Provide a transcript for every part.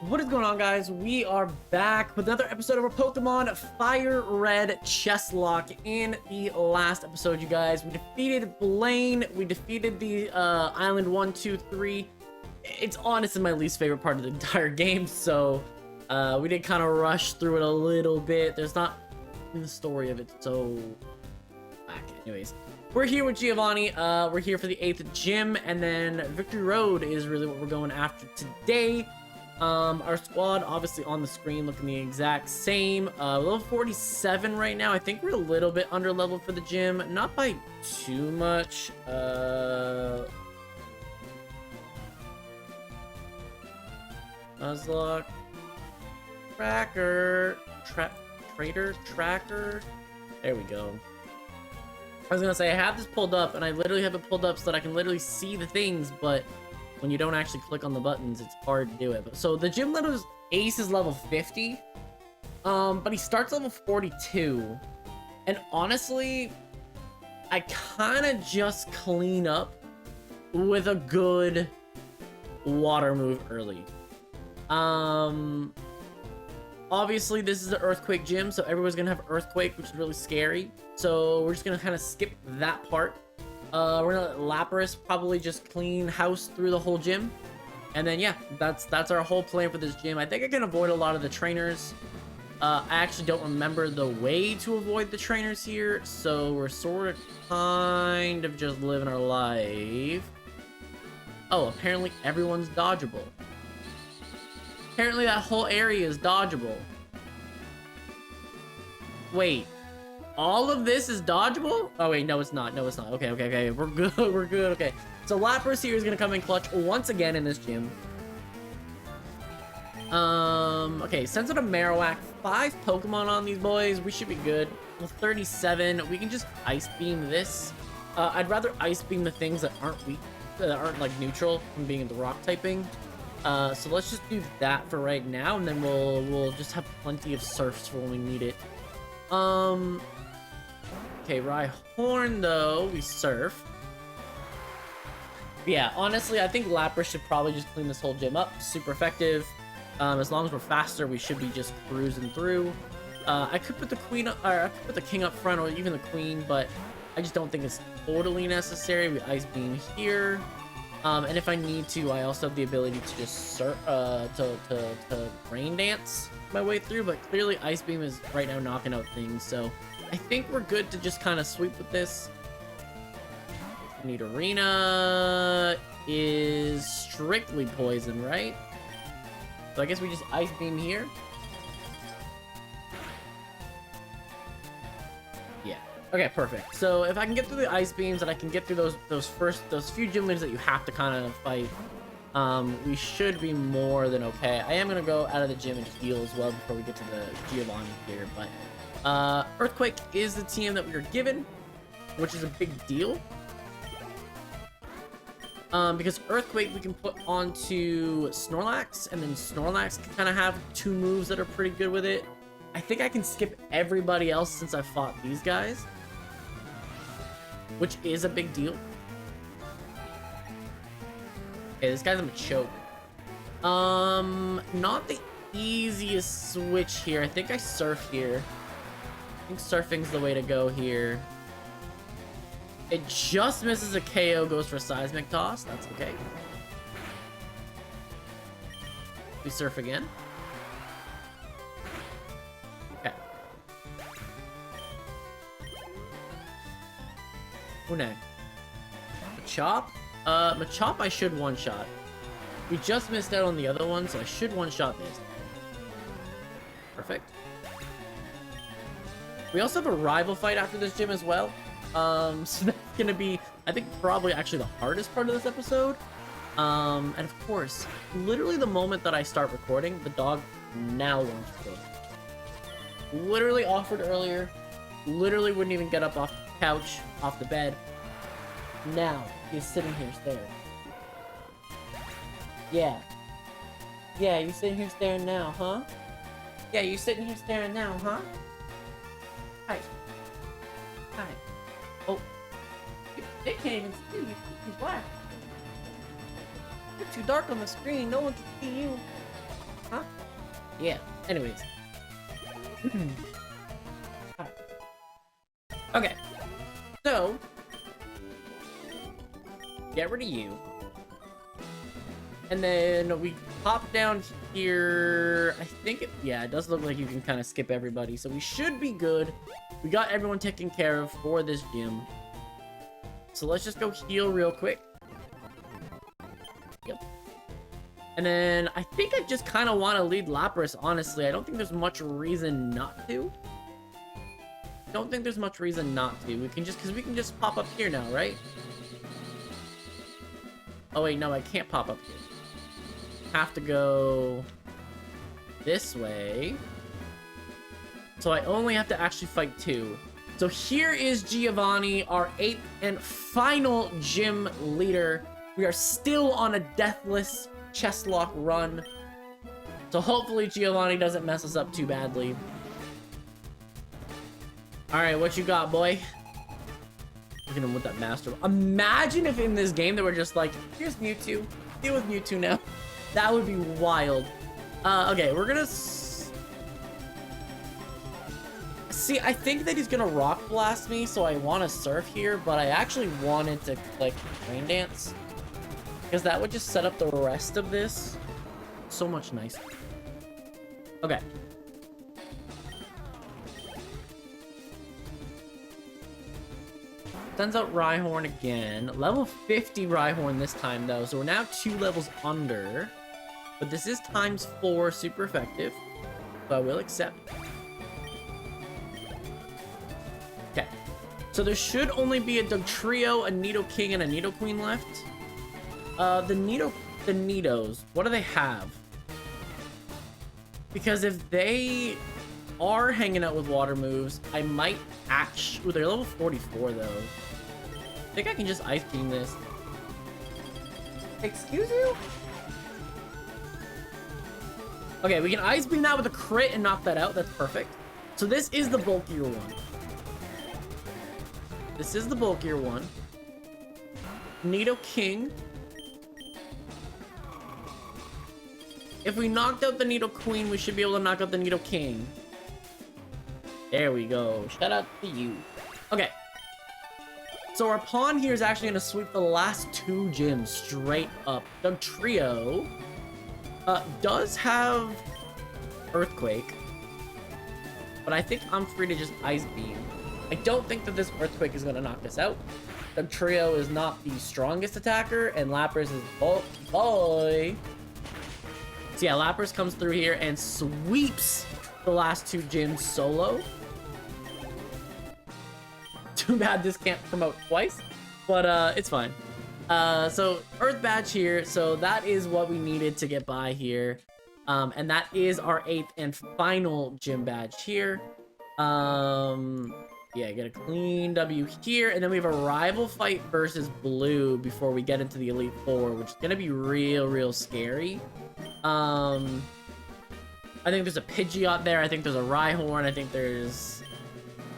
What is going on, guys? We are back with another episode of our Pokemon Firered Chesslocke. In the last episode, you guys, we defeated Blaine. We defeated the Island 1, 2, 3. It's honestly my least favorite part of the entire game, so we did kind of rush through it a little bit. There's not in the story of it, so anyways. We're here with Giovanni. We're here for the 8th gym, and then Victory Road is really what we're going after today. Our squad obviously on the screen looking the exact same. Level 47 right now. I think we're a little bit under level for the gym, not by too much. Nuzlocke, tracker, tracker. There we go. I was gonna say I have this pulled up, and I literally have it pulled up so that I can literally see the things, but when you don't actually click on the buttons, it's hard to do it. So the gym leader's ace is level 50, but he starts level 42. And honestly, I kind of just clean up with a good water move early. Obviously this is an earthquake gym, so everyone's gonna have earthquake, which is really scary. So we're just gonna kind of skip that part. We're gonna let Lapras probably just clean house through the whole gym, and then yeah, that's our whole plan for this gym. I think I can avoid a lot of the trainers. I actually don't remember the way to avoid the trainers here, so we're sort of kind of just living our life. Oh, apparently everyone's dodgeable. Apparently that whole area is dodgeable. Wait. All of this is dodgeable? Oh wait, no it's not. No it's not. Okay. We're good. We're good. Okay. So Lapras here is gonna come in clutch once again in this gym. Okay, sends out a Marowak. 5 Pokemon on these boys. We should be good. Well, 37. We can just Ice Beam this. I'd rather Ice Beam the things that aren't weak, that aren't like neutral from being the rock typing. So let's just do that for right now, and then we'll just have plenty of surfs for when we need it. Okay, Rhyhorn, though, we surf. Yeah, honestly, I think Lapras should probably just clean this whole gym up. Super effective. As long as we're faster, we should be just cruising through. I could put the queen, or I could put the king up front, or even the queen, but I just don't think it's totally necessary. We Ice Beam here. And if I need to, I also have the ability to just surf, to rain dance my way through, but clearly Ice Beam is right now knocking out things, so I think we're good to just kind of sweep with this. Need Arena is strictly poison, right? So I guess we just Ice Beam here. Yeah. Okay, perfect. So if I can get through the Ice Beams and I can get through those few gym leaders that you have to kind of fight, we should be more than okay. I am gonna go out of the gym and heal as well before we get to the Giovanni here, but Earthquake is the team that we were given, which is a big deal. Because Earthquake we can put onto Snorlax, and then Snorlax can kind of have 2 moves that are pretty good with it. I think I can skip everybody else since I fought these guys, which is a big deal. Okay, this guy's a Machoke. Not the easiest switch here. I think I surf here. I think surfing's the way to go here. It just misses a KO, goes for a Seismic Toss. That's okay. We surf again. Okay. Who next? Machop? Machop I should one-shot. We just missed out on the other one, so I should one-shot this. Perfect. We also have a rival fight after this gym as well. So that's gonna be, I think, probably actually the hardest part of this episode. And of course, literally the moment that I start recording, the dog now wants to go. Literally offered earlier, literally wouldn't even get up off the couch, off the bed. Now, he's sitting here staring. Yeah. Yeah, you sitting here staring now, huh? Yeah, you sitting here staring now, huh? Hi. Hi. Oh. They can't even see you. He's black. You're too dark on the screen. No one can see you. Huh? Yeah. Anyways. Okay. So, get rid of you. And then we pop down here. I think it does look like you can kind of skip everybody. So we should be good. We got everyone taken care of for this gym. So let's just go heal real quick. Yep. And then I think I just kind of want to lead Lapras, honestly. I don't think there's much reason not to. Don't think there's much reason not to. We can just, because we can just pop up here now, right? Oh wait, no, I can't pop up here. Have to go this way. So I only have to actually fight 2. So here is Giovanni, our 8th and final gym leader. We are still on a deathless Chesslock run. So hopefully Giovanni doesn't mess us up too badly. Alright, what you got, boy? Look at him with that master. Imagine if in this game they were just like, here's Mewtwo. Deal with Mewtwo now. That would be wild. Okay, we're gonna... See, I think that he's gonna Rock Blast me, so I want to Surf here, but I actually wanted to click Rain Dance. Because that would just set up the rest of this so much nicer. Okay. Sends out Rhyhorn again. Level 50 Rhyhorn this time, though. So we're now 2 levels under. But this is ×4, super effective. So I will accept. Okay. So there should only be a Dugtrio, a Nidoking, and a Nidoqueen left. The Nidos, what do they have? Because if they are hanging out with water moves, I might actually... Ooh, they're level 44, though. I think I can just Ice Beam this. Excuse you? Okay, we can Ice Beam that with a crit and knock that out. That's perfect. So this is the bulkier one. This is the bulkier one. Nidoking. If we knocked out the Nidoqueen, we should be able to knock out the Nidoking. There we go. Shout out to you. Okay. So our pawn here is actually going to sweep the last 2 gyms straight up. Dugtrio does have Earthquake, but I think I'm free to just Ice Beam. I don't think that this Earthquake is going to knock us out. Dugtrio is not the strongest attacker, and Lapras is boy. So yeah, Lapras comes through here and sweeps the last 2 gyms solo. Too bad this can't promote twice, but it's fine. So Earth Badge here. So that is what we needed to get by here. And that is our 8th and final gym badge here. Yeah, get a clean W here. And then we have a rival fight versus Blue before we get into the Elite Four, which is going to be real scary. I think there's a Pidgeot there. I think there's a Rhyhorn. I think there's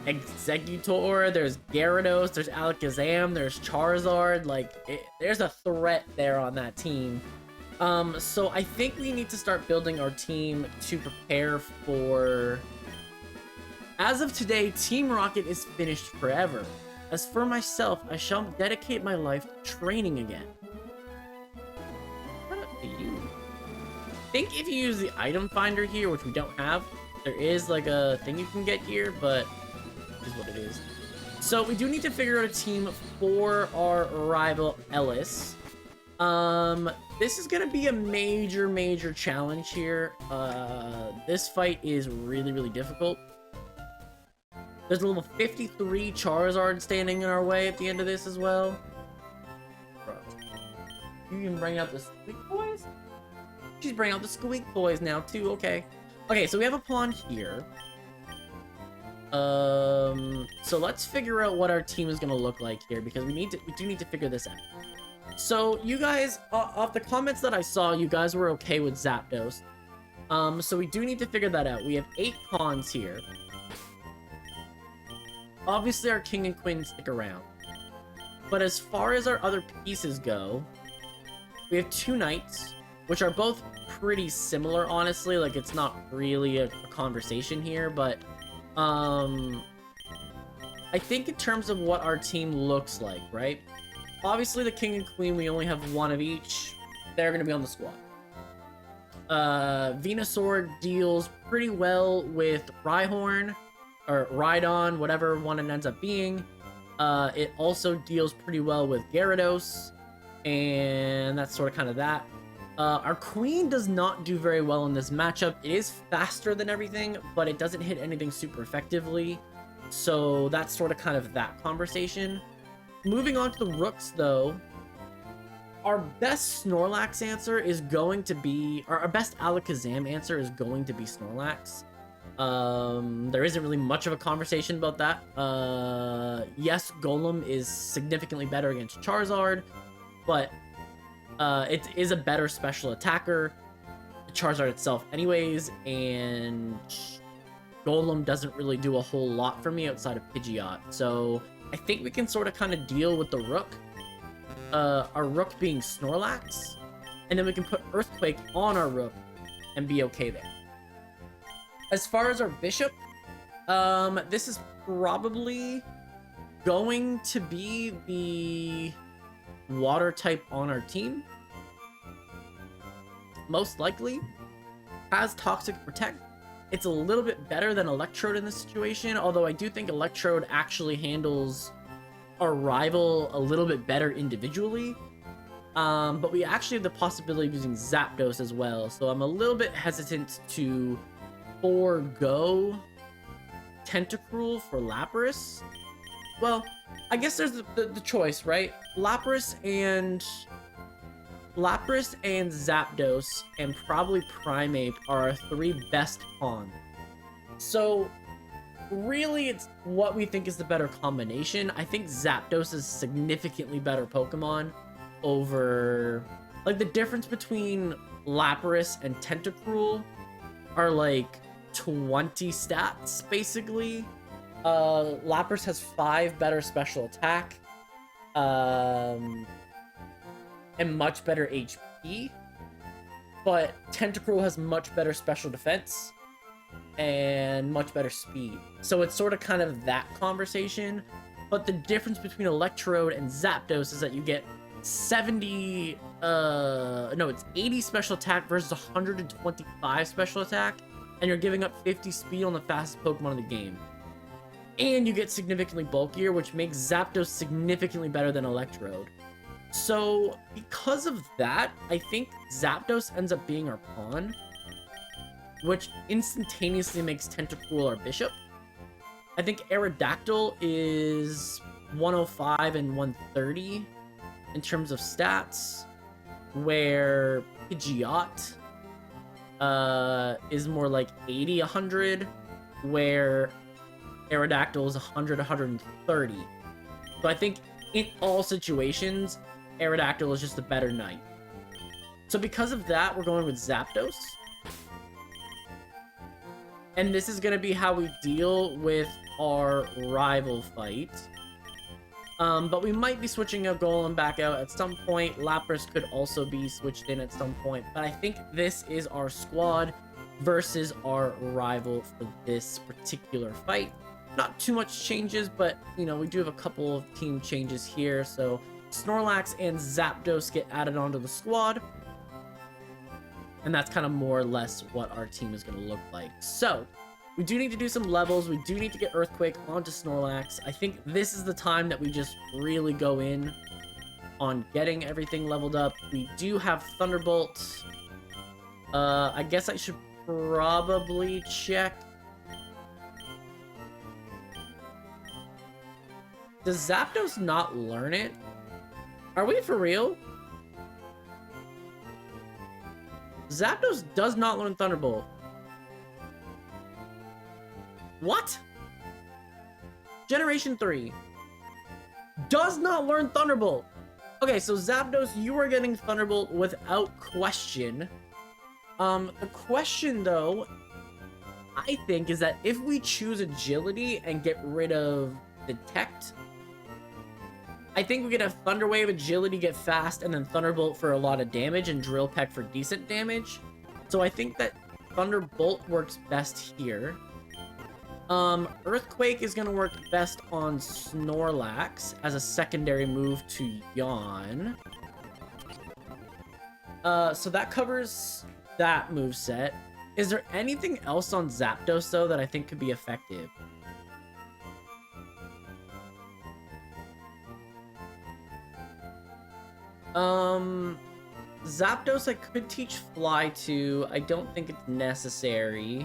Exeggutor. There's Gyarados. There's Alakazam. There's Charizard. Like, there's a threat there on that team. So I think we need to start building our team to prepare for... As of today, Team Rocket is finished forever. As for myself, I shall dedicate my life to training again. What up to you? I think if you use the item finder here, which we don't have, there is like a thing you can get here, but this is what it is. So we do need to figure out a team for our rival Ellis. This is gonna be a major challenge here. This fight is really difficult. There's a level 53 Charizard standing in our way at the end of this as well. Bro, you even bring out the Squeak Boys? She's bringing out the Squeak Boys now too. Okay. Okay, so we have a pawn here. So let's figure out what our team is gonna look like here, because we do need to figure this out. So you guys, off the comments that I saw, you guys were okay with Zapdos. So we do need to figure that out. We have 8 pawns here. Obviously, our king and queen stick around. But as far as our other pieces go, we have 2 knights, which are both pretty similar, honestly. Like, it's not really a conversation here, but I think in terms of what our team looks like, right? Obviously, the king and queen, we only have one of each. They're going to be on the squad. Venusaur deals pretty well with Rhyhorn, or Rhydon, whatever one it ends up being. It also deals pretty well with Gyarados, and that's sort of kind of that. Our queen does not do very well in this matchup. It is faster than everything, but it doesn't hit anything super effectively. So that's sort of kind of that conversation. Moving on to the Rooks, though, our best Snorlax answer is going to be, or our best Alakazam answer is going to be Snorlax. There isn't really much of a conversation about that. Yes, Golem is significantly better against Charizard, but it is a better special attacker, Charizard itself anyways, and Golem doesn't really do a whole lot for me outside of Pidgeot. So I think we can sort of kind of deal with the Rook. Our Rook being Snorlax, and then we can put Earthquake on our Rook and be okay there. As far as our Bishop, this is probably going to be the water type on our team. Most likely. Has Toxic Protect. It's a little bit better than Electrode in this situation, although I do think Electrode actually handles our rival a little bit better individually. But we actually have the possibility of using Zapdos as well, so I'm a little bit hesitant to forego Tentacruel for Lapras. Well, I guess there's the choice, right? Lapras and Zapdos and probably Primeape are our three best pawns. So really, it's what we think is the better combination. I think Zapdos is significantly better Pokemon over... Like, the difference between Lapras and Tentacruel are, like, 20 stats, basically. Lapras has 5 better special attack, and much better HP, but Tentacruel has much better special defense and much better speed. So it's sort of kind of that conversation, but the difference between Electrode and Zapdos is that you get 80 special attack versus 125 special attack, and you're giving up 50 speed on the fastest Pokemon in the game. And you get significantly bulkier, which makes Zapdos significantly better than Electrode. So, because of that, I think Zapdos ends up being our pawn, which instantaneously makes Tentacruel our bishop. I think Aerodactyl is 105 and 130 in terms of stats, where Pidgeot is more like 80, 100, where Aerodactyl is 100, 130. So I think in all situations, Aerodactyl is just a better knight. So because of that, we're going with Zapdos. And this is going to be how we deal with our rival fight. But we might be switching a Golem back out at some point. Lapras could also be switched in at some point. But I think this is our squad versus our rival for this particular fight. Not too much changes, but, you know, we do have a couple of team changes here. So Snorlax and Zapdos get added onto the squad. And that's kind of more or less what our team is going to look like. So we do need to do some levels. We do need to get Earthquake onto Snorlax. I think this is the time that we just really go in on getting everything leveled up. We do have Thunderbolt. I guess I should probably check. Does Zapdos not learn it? Are we for real? Zapdos does not learn Thunderbolt. What? Generation 3 does not learn Thunderbolt. Okay, so Zapdos, you are getting Thunderbolt without question. The question, though, I think, is that if we choose Agility and get rid of Detect, I think we could have Thunder Wave, Agility, get fast, and then Thunderbolt for a lot of damage, and Drill Peck for decent damage. So I think that Thunderbolt works best here. Earthquake is gonna work best on Snorlax as a secondary move to Yawn. So that covers that moveset. Is there anything else on Zapdos, though, that I think could be effective? Zapdos I could teach Fly to. I don't think it's necessary.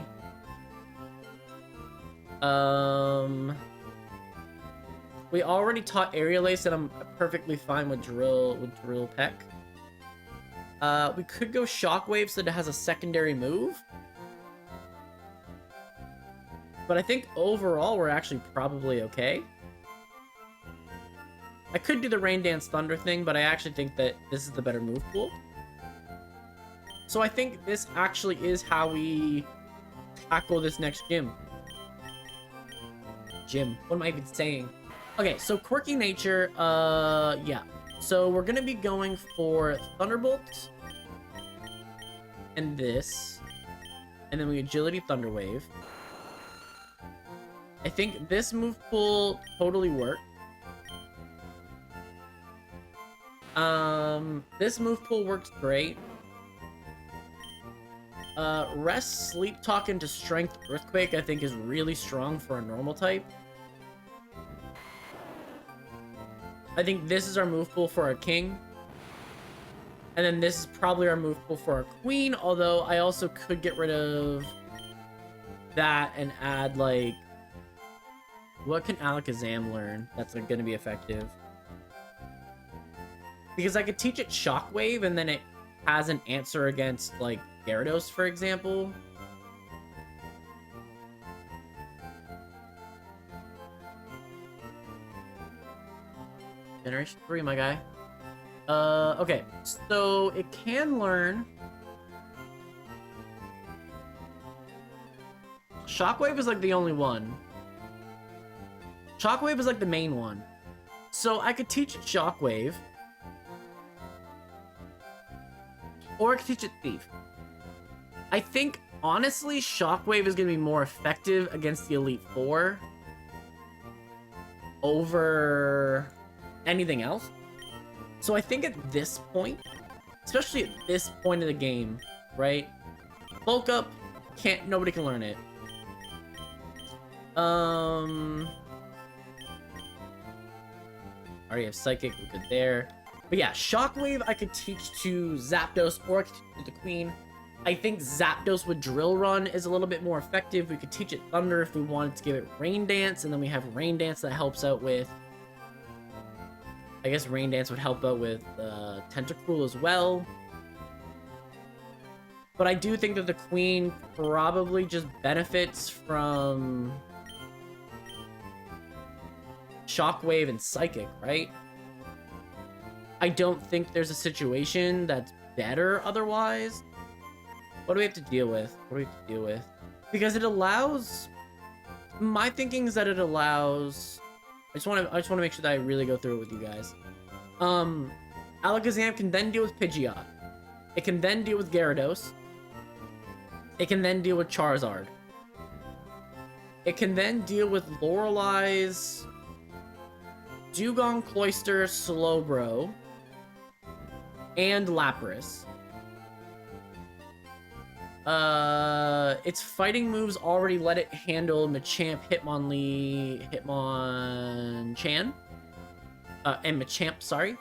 We already taught Aerial Ace, and I'm perfectly fine with Drill Peck. We could go Shockwave so that it has a secondary move. But I think overall we're actually probably okay. I could do the Rain Dance Thunder thing, but I actually think that this is the better move pool. So I think this actually is how we tackle this next gym. What am I even saying? Okay, so Quirky Nature, yeah. So we're gonna be going for Thunderbolt and this, and then we Agility Thunder Wave. I think this move pool totally worked. This move pool works great. Rest, Sleep Talk into Strength Earthquake I think is really strong for a normal type. I think this is our move pool for our king. And then this is probably our move pool for our queen, although I also could get rid of that and add, like... What can Alakazam learn that's going to be effective? Because I could teach it Shockwave, and then it has an answer against, like, Gyarados, for example. Generation 3, my guy. Okay. So, it can learn... Shockwave is, like, the only one. Shockwave is, like, the main one. So, I could teach it Shockwave. Or I could teach it Thief. I think, honestly, Shockwave is going to be more effective against the Elite Four over anything else. So I think at this point, especially at this point of the game, right? Bulk Up, nobody can learn it. Already have Psychic, we're good there. But yeah, Shockwave I could teach to Zapdos, or I could teach it to the Queen. I think Zapdos with Drill Run is a little bit more effective. We could teach it Thunder if we wanted to give it Rain Dance, and then we have Rain Dance that helps out with... I guess Rain Dance would help out with Tentacruel as well. But I do think that the Queen probably just benefits from Shockwave and Psychic, right? I don't think there's a situation that's better otherwise. What do we have to deal with? Because it allows... My thinking is that it allows... I just want to make sure that I really go through it with you guys. Alakazam can then deal with Pidgeot. It can then deal with Gyarados. It can then deal with Charizard. It can then deal with Lorelei's Dugong, Cloyster, Slowbro, and Lapras. Its fighting moves already let it handle Machamp, Hitmonchan, and Machamp, sorry.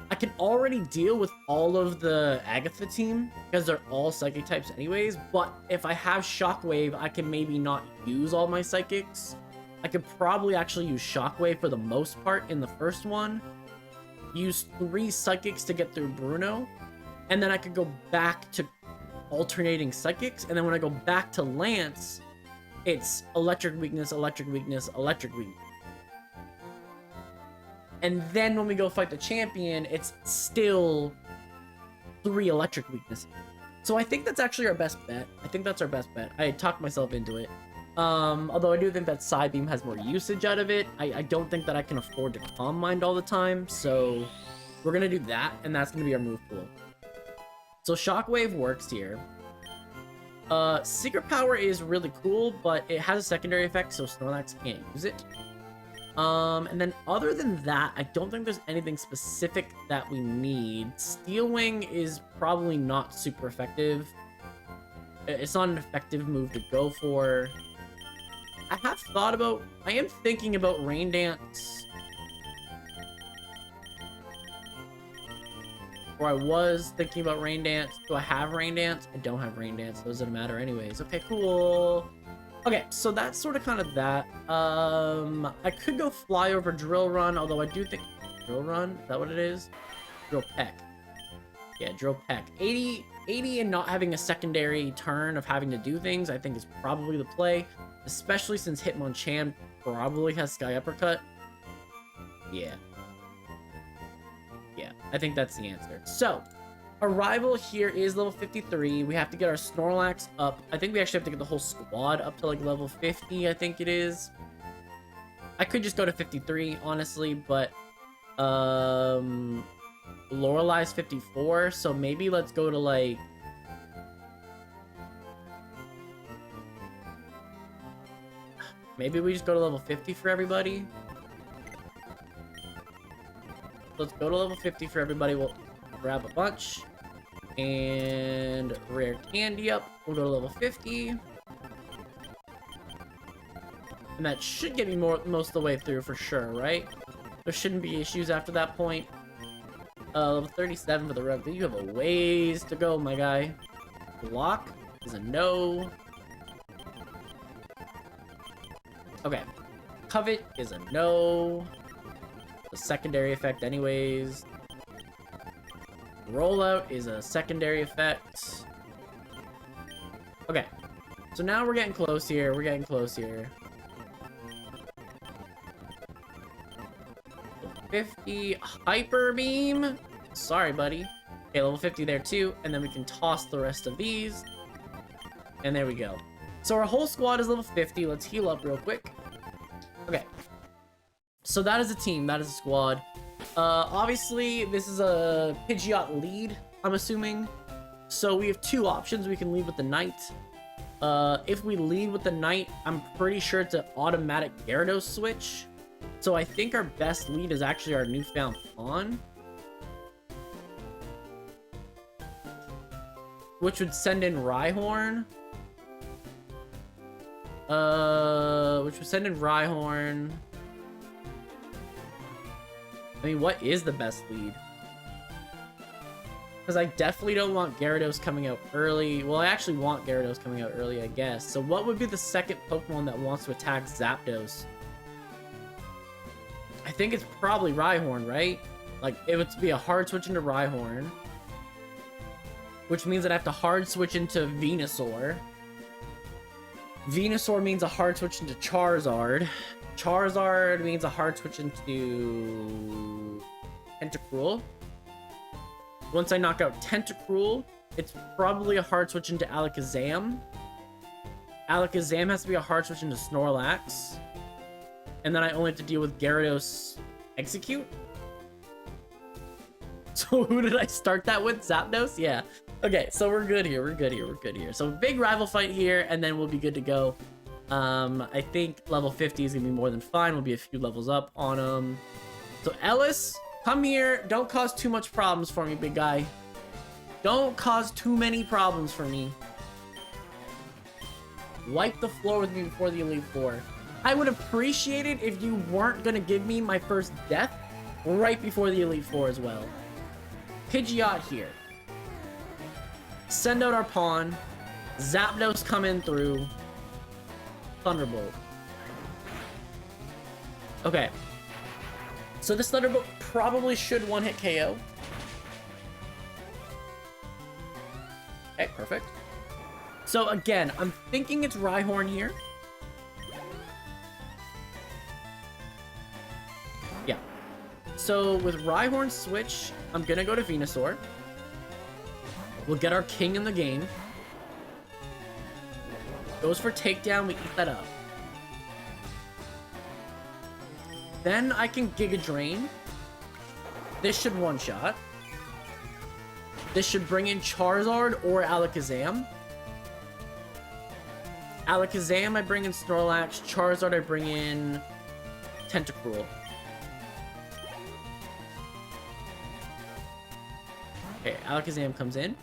I can already deal with all of the Agatha team, because they're all Psychic types anyways, but if I have Shockwave, I can maybe not use all my Psychics. I could probably actually use Shockwave for the most part in the first one, use 3 Psychics to get through Bruno, and then I could go back to alternating Psychics, and then when I go back to Lance, it's Electric Weakness, Electric Weakness, Electric Weakness. And then when we go fight the champion, it's still 3 Electric Weaknesses. So I think that's actually our best bet. I talked myself into it. Although I do think that Psybeam has more usage out of it. I don't think that I can afford to Calm Mind all the time, so we're gonna do that, and that's gonna be our move pool. So Shockwave works here. Secret Power is really cool, but it has a secondary effect, so Snorlax can't use it. And then other than that, I don't think there's anything specific that we need. Steel Wing is probably not super effective. It's not an effective move to go for. I am thinking about Rain Dance. Or I was thinking about Rain Dance. Do I have Rain Dance? I don't have Rain Dance. Those doesn't matter anyways. Okay, cool. Okay, so that's sort of kind of that. I could go fly over Drill Run, although I do think... Drill Run? Is that what it is? Drill Peck. Yeah, Drill Peck. 80 and not having a secondary turn of having to do things, I think is probably the play. Especially since Hitmonchan probably has Sky Uppercut. Yeah. Yeah, I think that's the answer. So, Arrival here is level 53. We have to get our Snorlax up. I think we actually have to get the whole squad up to like level 50, I think it is. I could just go to 53, honestly, but Lorelai's 54, so maybe let's go to like... Maybe we just go to level 50 for everybody. Let's go to level 50 for everybody. We'll grab a bunch. And rare candy up. We'll go to level 50. And that should get me most of the way through for sure, right? There shouldn't be issues after that point. Level 37 for the rug. You have a ways to go, my guy. Block is a no. Okay. Covet is a no. The secondary effect anyways. Rollout is a secondary effect. Okay. So now we're getting close here. We're getting close here. 50. Hyper Beam. Sorry, buddy. Okay, level 50 there too. And then we can toss the rest of these. And there we go. So our whole squad is level 50. Let's heal up real quick. Okay. So that is a team. That is a squad. Obviously, this is a Pidgeot lead, I'm assuming. So we have two options. We can lead with the Knight. If we lead with the Knight, I'm pretty sure it's an automatic Gyarados switch. So I think our best lead is actually our newfound Pawn. Which would send in Rhyhorn. Which would send in Rhyhorn. I mean, what is the best lead? Because I definitely don't want Gyarados coming out early. Well, I actually want Gyarados coming out early, I guess. So what would be the second Pokemon that wants to attack Zapdos? I think it's probably Rhyhorn, right? Like, it would be a hard switch into Rhyhorn. Which means that I have to hard switch into Venusaur. Venusaur means a hard switch into Charizard. Charizard means a hard switch into Tentacruel. Once I knock out Tentacruel, it's probably a hard switch into Alakazam. Alakazam has to be a hard switch into Snorlax. And then I only have to deal with Gyarados Execute. So who did I start that with? Zapdos? Yeah. Okay, so we're good here. We're good here. We're good here. So big rival fight here, and then we'll be good to go. I think level 50 is gonna be more than fine. We'll be a few levels up on him. So Ellis, come here. Don't cause too much problems for me, big guy. Don't cause too many problems for me. Wipe the floor with me before the Elite Four. I would appreciate it if you weren't gonna give me my first death right before the Elite Four as well. Pidgeot here. Send out our pawn. Zapdos coming through. Thunderbolt. Okay. So this Thunderbolt probably should one-hit KO. Okay, perfect. So again, I'm thinking it's Rhyhorn here. Yeah. So with Rhyhorn switch, I'm gonna go to Venusaur. We'll get our king in the game. Goes for takedown, we eat that up. Then I can Giga Drain. This should one-shot. This should bring in Charizard or Alakazam. Alakazam, I bring in Snorlax. Charizard, I bring in Tentacruel. Okay, Alakazam comes in.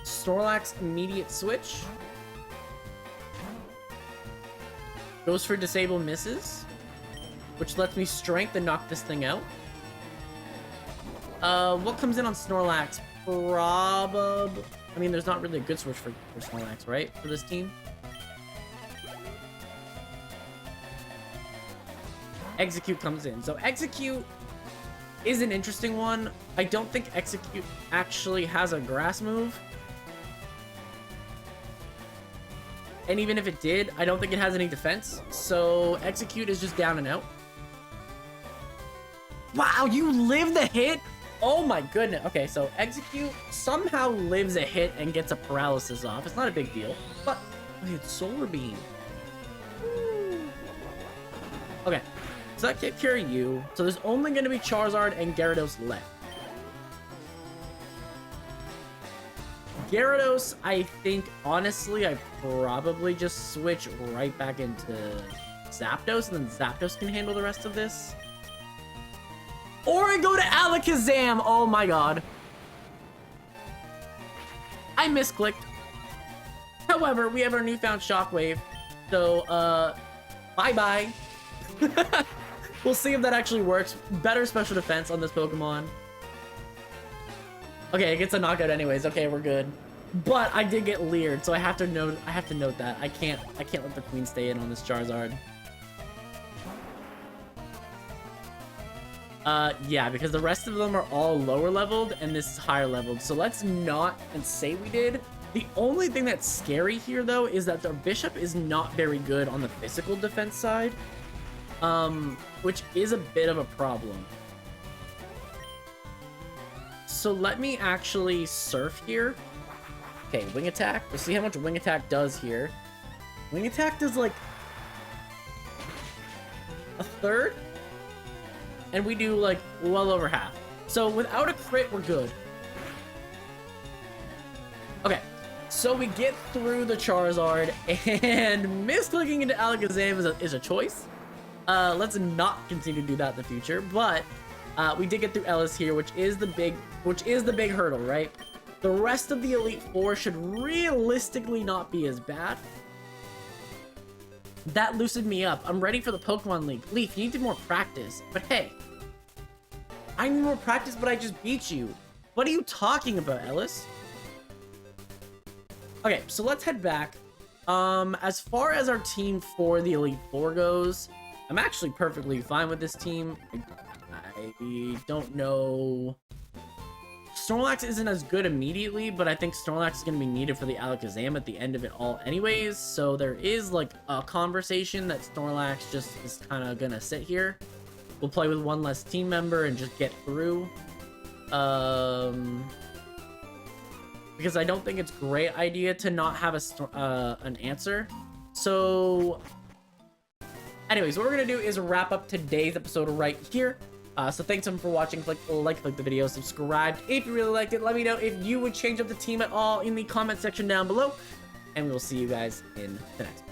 Snorlax, immediate switch. Goes for disable, misses. Which lets me strength and knock this thing out. What comes in on Snorlax? Probably... I mean, there's not really a good switch for Snorlax, right? For this team. Execute comes in. So Execute is an interesting one. I don't think Execute actually has a grass move. And even if it did, I don't think it has any defense. So Execute is just down and out. Wow, you live the hit? Oh my goodness. Okay, so Execute somehow lives a hit and gets a paralysis off. It's not a big deal. But, wait, it's Solar Beam. Okay, so that can't carry you. So there's only going to be Charizard and Gyarados left. Gyarados, I think, honestly, I probably just switch right back into Zapdos, and then Zapdos can handle the rest of this. Or I go to Alakazam! Oh my god. I misclicked. However, we have our newfound Shockwave. So, bye-bye. We'll see if that actually works. Better special defense on this Pokemon. Okay, it gets a knockout anyways. Okay, we're good. But I did get leered, so I have to note that. I can't let the Queen stay in on this Charizard. Yeah, because the rest of them are all lower leveled and this is higher leveled. So let's not and say we did. The only thing that's scary here though is that the Bishop is not very good on the physical defense side. Which is a bit of a problem. So let me actually surf here. Okay, Wing Attack. We'll see how much Wing Attack does here. Wing Attack does like a third. And we do like well over half. So without a crit, we're good. Okay, so we get through the Charizard, and misclicking into Alakazam is a choice. Let's not continue to do that in the future, but we did get through Ellis here, which is the big hurdle, right? The rest of the Elite Four should realistically not be as bad. That loosened me up. I'm ready for the Pokemon League. Leaf, you need more practice. But hey, I need more practice, but I just beat you. What are you talking about, Ellis? Okay, so let's head back. As far as our team for the Elite Four goes, I'm actually perfectly fine with this team. I don't know. Snorlax isn't as good immediately, but I think Snorlax is going to be needed for the Alakazam at the end of it all anyways. So there is like a conversation that Snorlax just is kind of going to sit here. We'll play with one less team member and just get through. Because I don't think it's a great idea to not have an answer. So anyways, what we're going to do is wrap up today's episode right here. So thanks everyone for watching. Click the video, subscribe if you really liked it. Let me know if you would change up the team at all in the comment section down below. And we will see you guys in the next one.